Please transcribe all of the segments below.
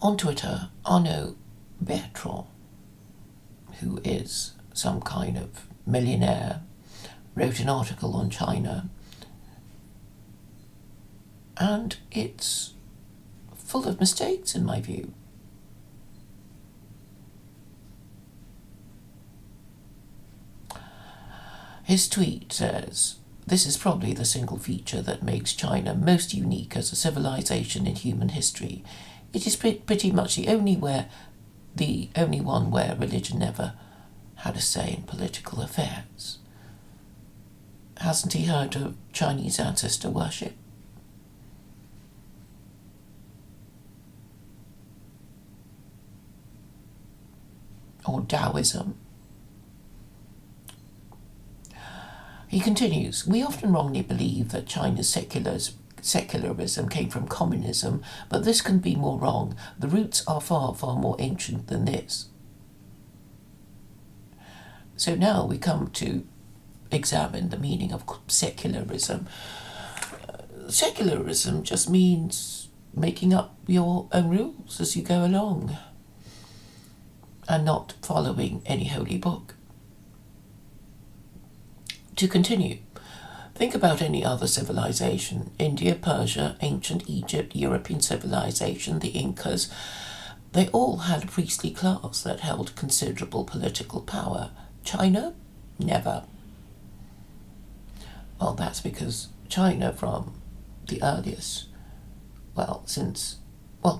On Twitter, Arnaud Betrand, who is some kind of millionaire, wrote an article on China, and it's full of mistakes in my view. His tweet says, "This is probably the single feature that makes China most unique as a civilization in human history. It is pretty much the only one where religion never had a say in political affairs." Hasn't he heard of Chinese ancestor worship? Or Taoism? He continues, "We often wrongly believe that China's secularism came from communism, but this can be more wrong. The roots are far, far more ancient than this." So now we come to examine the meaning of secularism. Secularism just means making up your own rules as you go along and not following any holy book. To continue, think about any other civilization: India, Persia, ancient Egypt, European civilization, the Incas. They all had a priestly class that held considerable political power. China? Never. Well, that's because China from the earliest,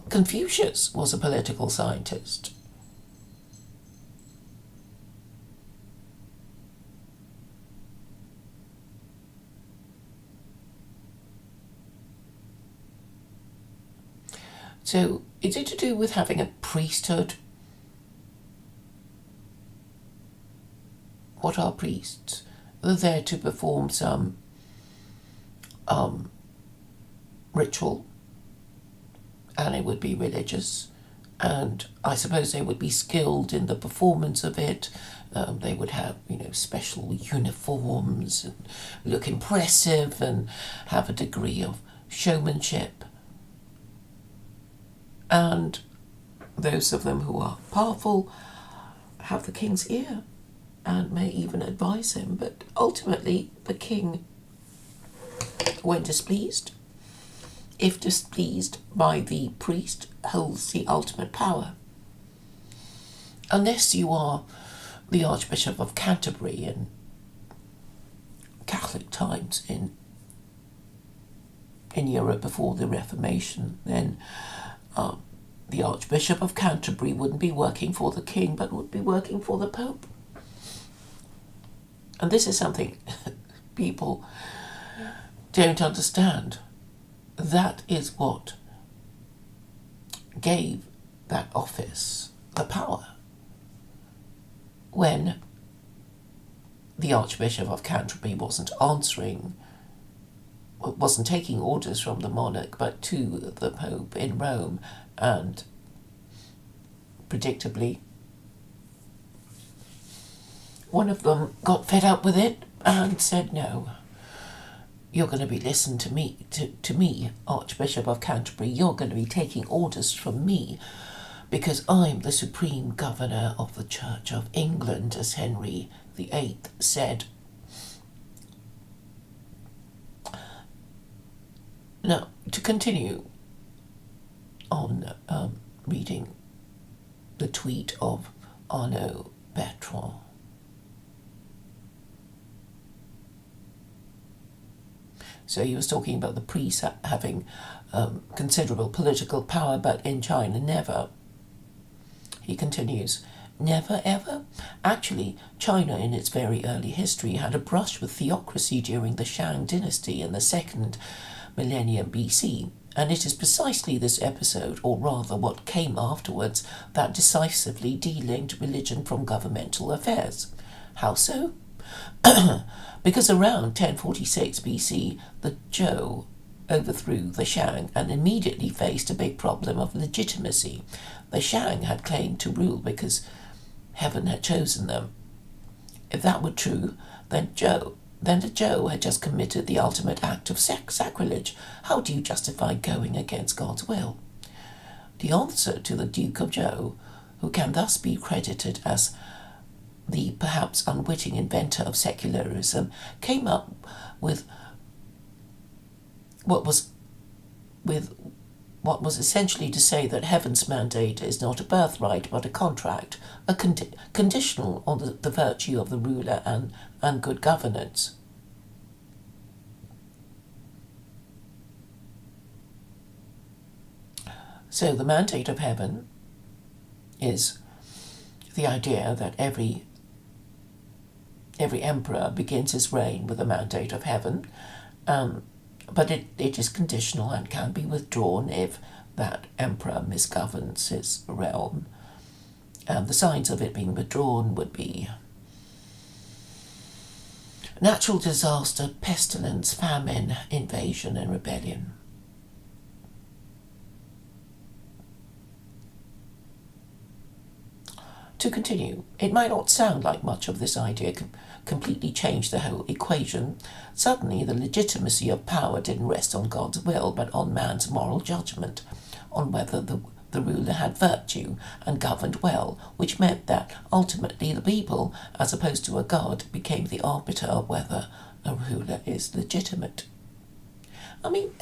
Confucius was a political scientist. So, is it to do with having a priesthood? What are priests? They're there to perform some ritual, and it would be religious, and I suppose they would be skilled in the performance of it. They would have, special uniforms and look impressive and have a degree of showmanship. And those of them who are powerful have the king's ear and may even advise him, but ultimately the king, when displeased, if displeased by the priest, holds the ultimate power. Unless you are the Archbishop of Canterbury in Catholic times in Europe before the Reformation, then the Archbishop of Canterbury wouldn't be working for the king, but would be working for the Pope. And this is something people don't understand. That is what gave that office the power. When the Archbishop of Canterbury wasn't taking orders from the monarch, but to the Pope in Rome, and predictably one of them got fed up with it and said, "No, you're going to be listening to me, Archbishop of Canterbury. You're going to be taking orders from me because I'm the supreme governor of the Church of England," as Henry VIII said. Now, to continue on reading the tweet of Arnaud Betrand. So he was talking about the priests having considerable political power, but in China, never. He continues, "Never ever? Actually, China in its very early history had a brush with theocracy during the Shang dynasty in the 2nd millennium BC, and it is precisely this episode, or rather what came afterwards, that decisively delinked religion from governmental affairs. How so? Because around 1046 BC, the Zhou overthrew the Shang and immediately faced a big problem of legitimacy. The Shang had claimed to rule because heaven had chosen them. If that were true, then the Zhou had just committed the ultimate act of sacrilege. How do you justify going against God's will? The answer to the Duke of Zhou, who can thus be credited as the perhaps unwitting inventor of secularism, came up with what was essentially to say that heaven's mandate is not a birthright but a contract, conditional on the virtue of the ruler and good governance. So the mandate of heaven is the idea that every emperor begins his reign with a mandate of heaven, but it is conditional and can be withdrawn if that emperor misgoverns his realm. And the signs of it being withdrawn would be natural disaster, pestilence, famine, invasion, and rebellion. To continue, it might not sound like much of this idea completely changed the whole equation. Suddenly, the legitimacy of power didn't rest on God's will, but on man's moral judgment, on whether the ruler had virtue and governed well, which meant that ultimately the people, as opposed to a god, became the arbiter of whether a ruler is legitimate. I mean,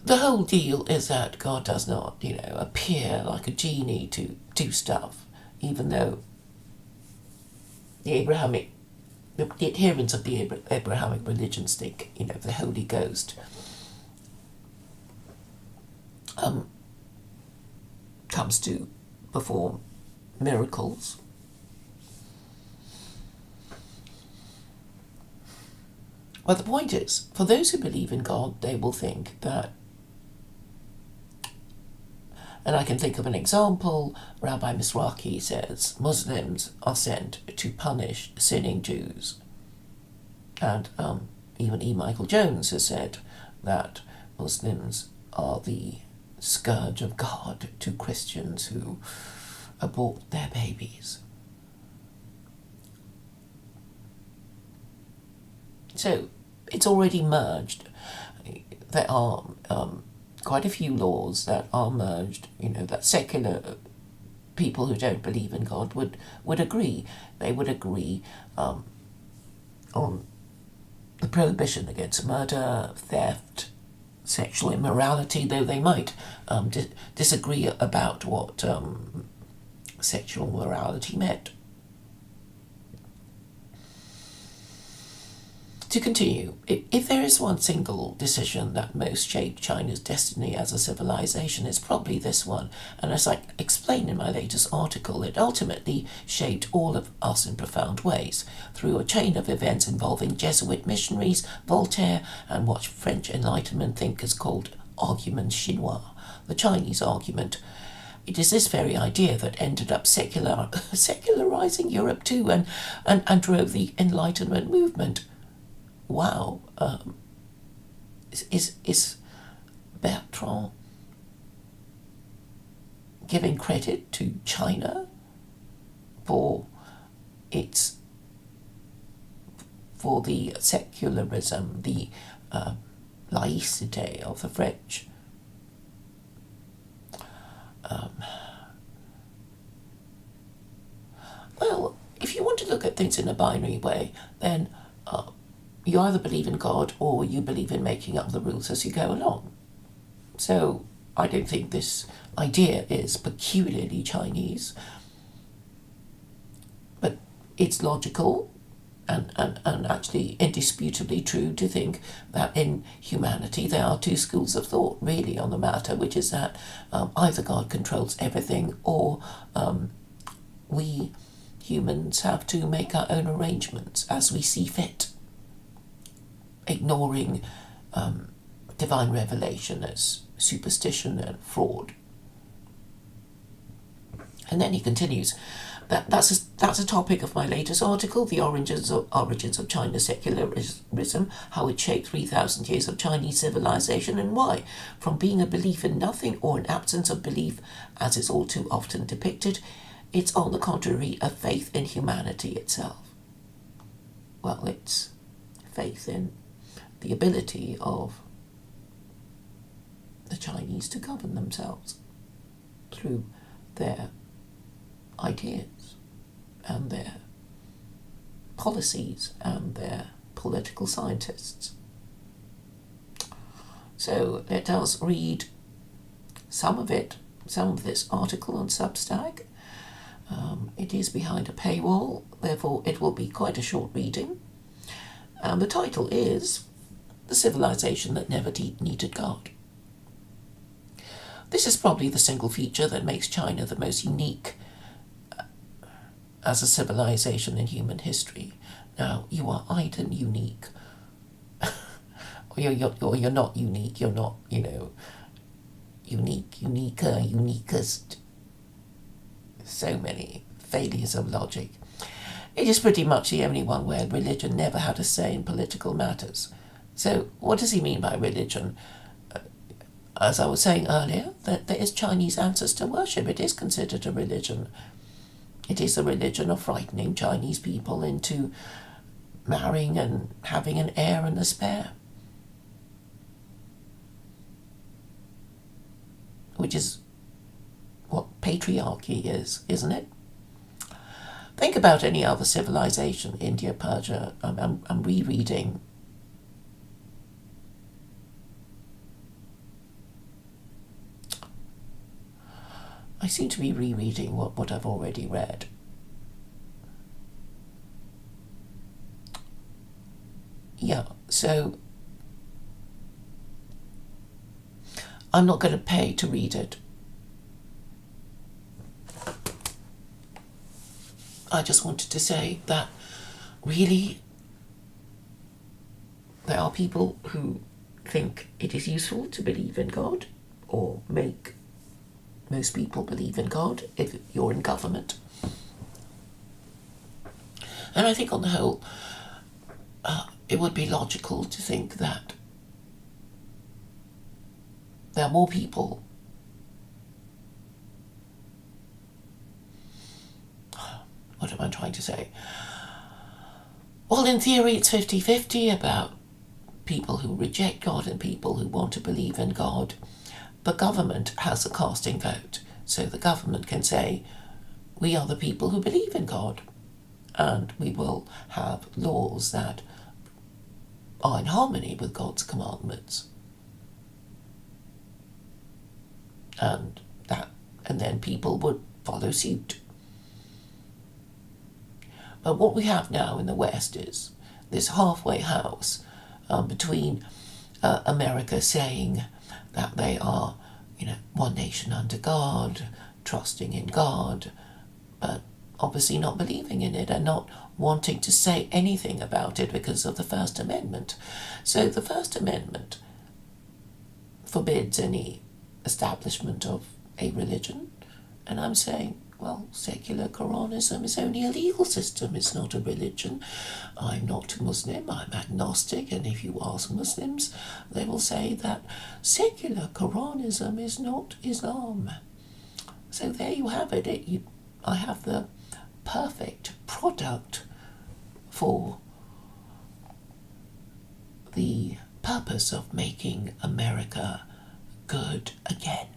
the whole deal is that God does not, appear like a genie to do stuff, even though the adherents of the Abrahamic religions think, the Holy Ghost comes to perform miracles. But the point is, for those who believe in God, they will think that, and I can think of an example. Rabbi Mizrahi says Muslims are sent to punish sinning Jews. And even E. Michael Jones has said that Muslims are the scourge of God to Christians who abort their babies. So it's already merged. There are quite a few laws that are merged, that secular people who don't believe in God would agree. They would agree on the prohibition against murder, theft, sexual immorality, though they might disagree about what sexual morality meant. To continue, if there is one single decision that most shaped China's destiny as a civilization, it's probably this one. And as I explained in my latest article, it ultimately shaped all of us in profound ways, through a chain of events involving Jesuit missionaries, Voltaire, and what French Enlightenment thinkers called argument chinois, the Chinese argument. It is this very idea that ended up secularizing Europe too, and drove the Enlightenment movement. Wow, is Betrand giving credit to China for the secularism, the laïcité of the French? Well, if you want to look at things in a binary way, then you either believe in God or you believe in making up the rules as you go along. So I don't think this idea is peculiarly Chinese, but it's logical and actually indisputably true to think that in humanity there are two schools of thought really on the matter, which is that either God controls everything or we humans have to make our own arrangements as we see fit, ignoring divine revelation as superstition and fraud. And then he continues, that's a topic of my latest article, The Origins of China's Secularism, how it shaped 3,000 years of Chinese civilization and why, from being a belief in nothing or an absence of belief, as is all too often depicted, it's on the contrary a faith in humanity itself. Well, it's faith in the ability of the Chinese to govern themselves through their ideas and their policies and their political scientists. So let us read some of this article on Substack. It is behind a paywall, therefore it will be quite a short reading. And the title is The Civilization That Never Needed God. This is probably the single feature that makes China the most unique as a civilization in human history. Now, you are either unique, or you're not unique. You're not, unique, uniquer, uniquest. So many failures of logic. It is pretty much the only one where religion never had a say in political matters. So, what does he mean by religion? As I was saying earlier, that there is Chinese ancestor worship. It is considered a religion. It is the religion of frightening Chinese people into marrying and having an heir and a spare. Which is what patriarchy is, isn't it? Think about any other civilization, India, Persia. I'm rereading I seem to be rereading what I've already read. Yeah, so I'm not going to pay to read it. I just wanted to say that really there are people who think it is useful to believe in God, or make most people believe in God if you're in government. And I think on the whole, it would be logical to think that there are more people what am I trying to say? Well, in theory, it's 50-50 about people who reject God and people who want to believe in God. But government has a casting vote, so the government can say, we are the people who believe in God, and we will have laws that are in harmony with God's commandments. And then people would follow suit. But what we have now in the West is this halfway house between America saying that they are, one nation under God, trusting in God, but obviously not believing in it and not wanting to say anything about it because of the First Amendment. So the First Amendment forbids any establishment of a religion, and I'm saying, well, secular Quranism is only a legal system, it's not a religion. I'm not Muslim, I'm agnostic, and if you ask Muslims, they will say that secular Quranism is not Islam. So there you have it. I have the perfect product for the purpose of making America good again.